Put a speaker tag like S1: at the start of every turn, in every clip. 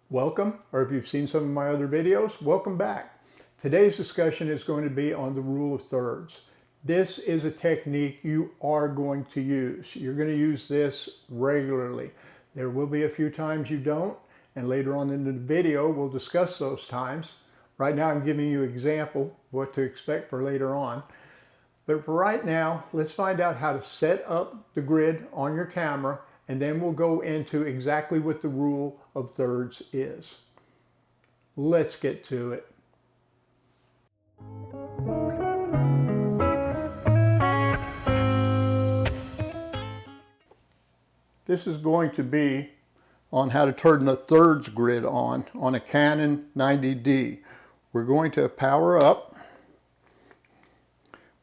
S1: Welcome, or if you've seen some of my other videos, welcome back. Today's discussion is going to be on the rule of thirds. This is a technique you are going to use. You're going to use this regularly. There will be a few times you don't, and later on in the video we'll discuss those times. Right now I'm giving you an example of what to expect for later on. But for right now, let's find out how to set up the grid on your camera, and then we'll go into exactly what the rule of thirds is. Let's get to it. This is going to be on how to turn the thirds grid on a Canon 90D. We're going to power up.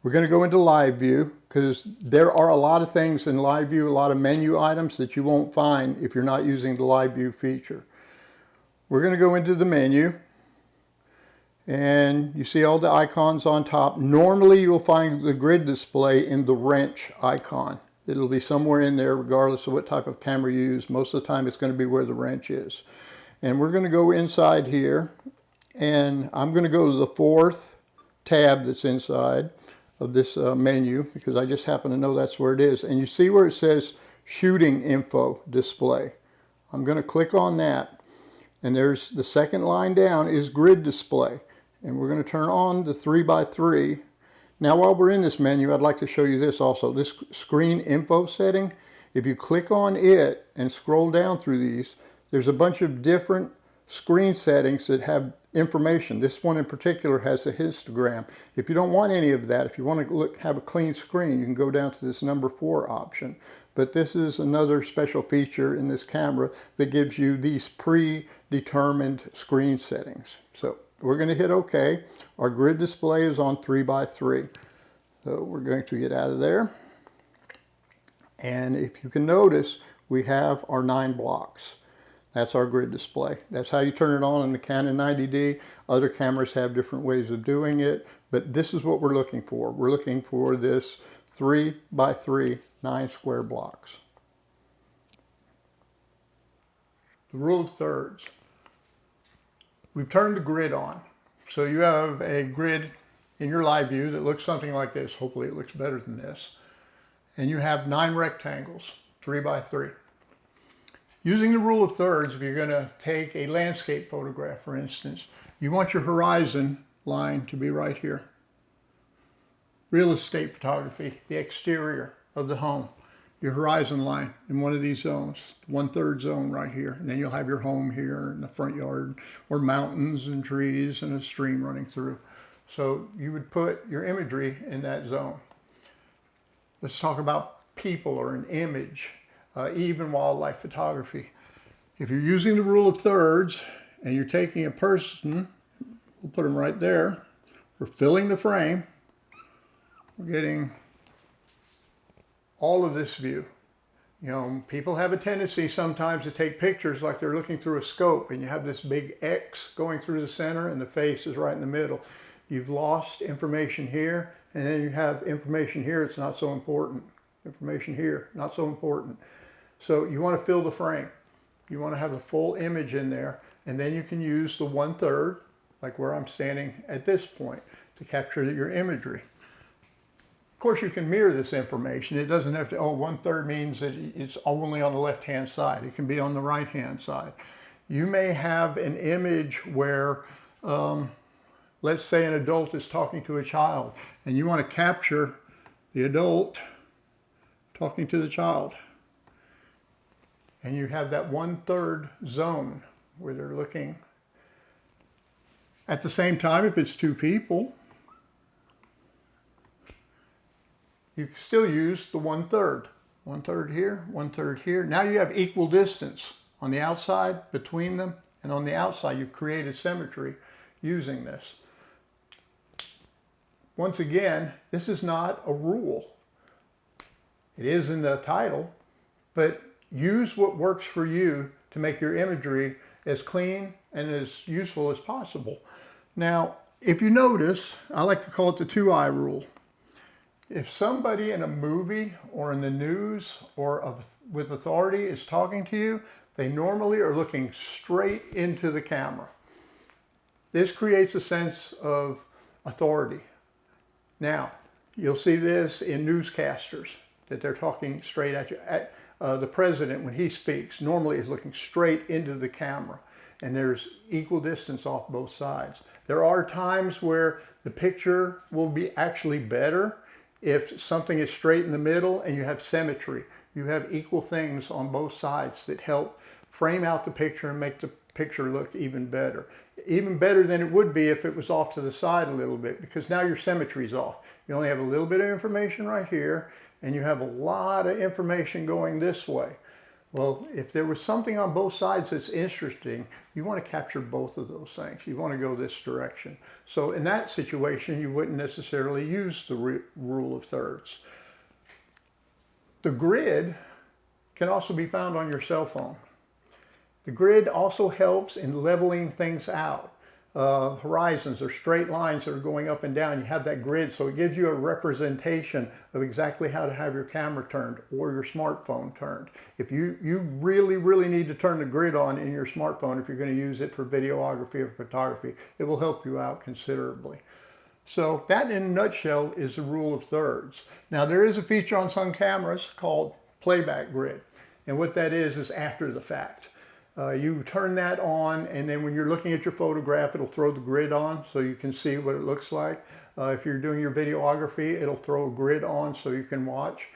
S1: We're going to go into live view because there are a lot of things in live view, a lot of menu items that you won't find if you're not using the live view feature. We're going to go into the menu and you see all the icons on top. Normally you'll find the grid display in the wrench icon. It'll be somewhere in there regardless of what type of camera you use. Most of the time it's going to be where the wrench is. And we're going to go inside here and I'm going to go to the fourth tab that's inside of this menu because I just happen to know that's where it is. And you see where it says shooting info display. I'm going to click on that, and there's the second line down is grid display, and we're going to turn on the 3x3. Now while we're in this menu, I'd like to show you this also. This screen info setting, if you click on it and scroll down through these, there's a bunch of different screen settings that have information. This one in particular has a histogram. If you don't want any of that, if you want to have a clean screen, you can go down to this number 4 option. But this is another special feature in this camera that gives you these predetermined screen settings. So we're going to hit OK. Our grid display is on 3x3. So we're going to get out of there. And if you can notice, we have our 9 blocks. That's our grid display. That's how you turn it on in the Canon 90D. Other cameras have different ways of doing it, but this is what we're looking for. We're looking for this 3x3, 9 square blocks. The rule of thirds. We've turned the grid on. So you have a grid in your live view that looks something like this. Hopefully it looks better than this. And you have 9 rectangles, 3x3. Using the rule of thirds, if you're going to take a landscape photograph, for instance, you want your horizon line to be right here. Real estate photography, the exterior of the home, your horizon line in one of these zones, 1/3 zone right here. And then you'll have your home here in the front yard, or mountains and trees and a stream running through. So you would put your imagery in that zone. Let's talk about people or an image. Even wildlife photography. If you're using the rule of thirds and you're taking a person, we'll put them right there. We're filling the frame. We're getting all of this view. You know, people have a tendency sometimes to take pictures like they're looking through a scope, and you have this big X going through the center and the face is right in the middle. You've lost information here, and then you have information here. It's not so important. Information here, not so important. So you want to fill the frame. You want to have a full image in there, and then you can use the 1/3, like where I'm standing at this point, to capture your imagery. Of course, you can mirror this information. It doesn't have to, 1/3 means that it's only on the left-hand side. It can be on the right-hand side. You may have an image where, let's say an adult is talking to a child, and you want to capture the adult talking to the child. And you have that 1/3 zone where they're looking. At the same time, if it's 2 people, you can still use the 1/3. 1/3 here, 1/3 here. Now you have equal distance on the outside between them, and on the outside you've created symmetry using this. Once again, this is not a rule. It is in the title, but use what works for you to make your imagery as clean and as useful as possible. Now, if you notice, I like to call it the 2-eye rule. If somebody in a movie or in the news or with authority is talking to you, They normally are looking straight into the camera. This creates a sense of authority. Now, you'll see this in newscasters, that they're talking straight at you. The president, when he speaks, normally is looking straight into the camera, and there's equal distance off both sides. There are times where the picture will be actually better if something is straight in the middle and you have symmetry. You have equal things on both sides that help frame out the picture and make the picture look even better. Even better than it would be if it was off to the side a little bit, because now your symmetry's off. You only have a little bit of information right here, and you have a lot of information going this way. Well, if there was something on both sides that's interesting, you want to capture both of those things. You want to go this direction. So in that situation, you wouldn't necessarily use the rule of thirds. The grid can also be found on your cell phone. The grid also helps in leveling things out. Horizons or straight lines that are going up and down, you have that grid, so it gives you a representation of exactly how to have your camera turned or your smartphone turned. If you really need to turn the grid on in your smartphone, if you're going to use it for videography or photography, it will help you out considerably. So that in a nutshell is the rule of thirds. Now there is a feature on some cameras called playback grid, and what that is after the fact. You turn that on, and then when you're looking at your photograph, it'll throw the grid on so you can see what it looks like. If you're doing your videography, it'll throw a grid on so you can watch.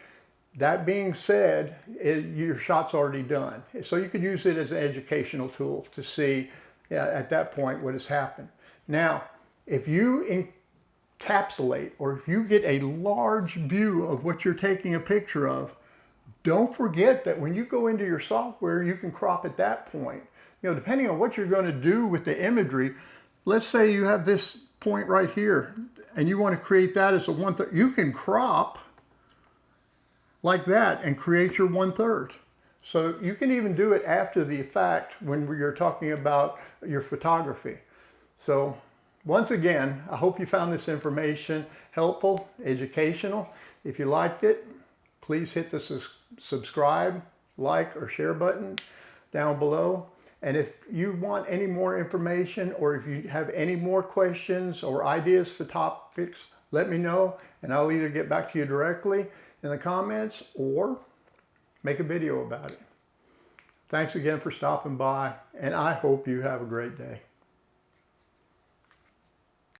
S1: That being said, your shot's already done. So you could use it as an educational tool to see at that point what has happened. Now, if you encapsulate, or if you get a large view of what you're taking a picture of, don't forget that when you go into your software, you can crop at that point. You know, depending on what you're going to do with the imagery, let's say you have this point right here and you want to create that as a 1/3. You can crop like that and create your 1/3. So you can even do it after the fact when you're talking about your photography. So once again, I hope you found this information helpful, educational. If you liked it, please hit the subscribe, like, or share button down below. And if you want any more information, or if you have any more questions or ideas for topics, let me know, and I'll either get back to you directly in the comments or make a video about it. Thanks again for stopping by, and I hope you have a great day.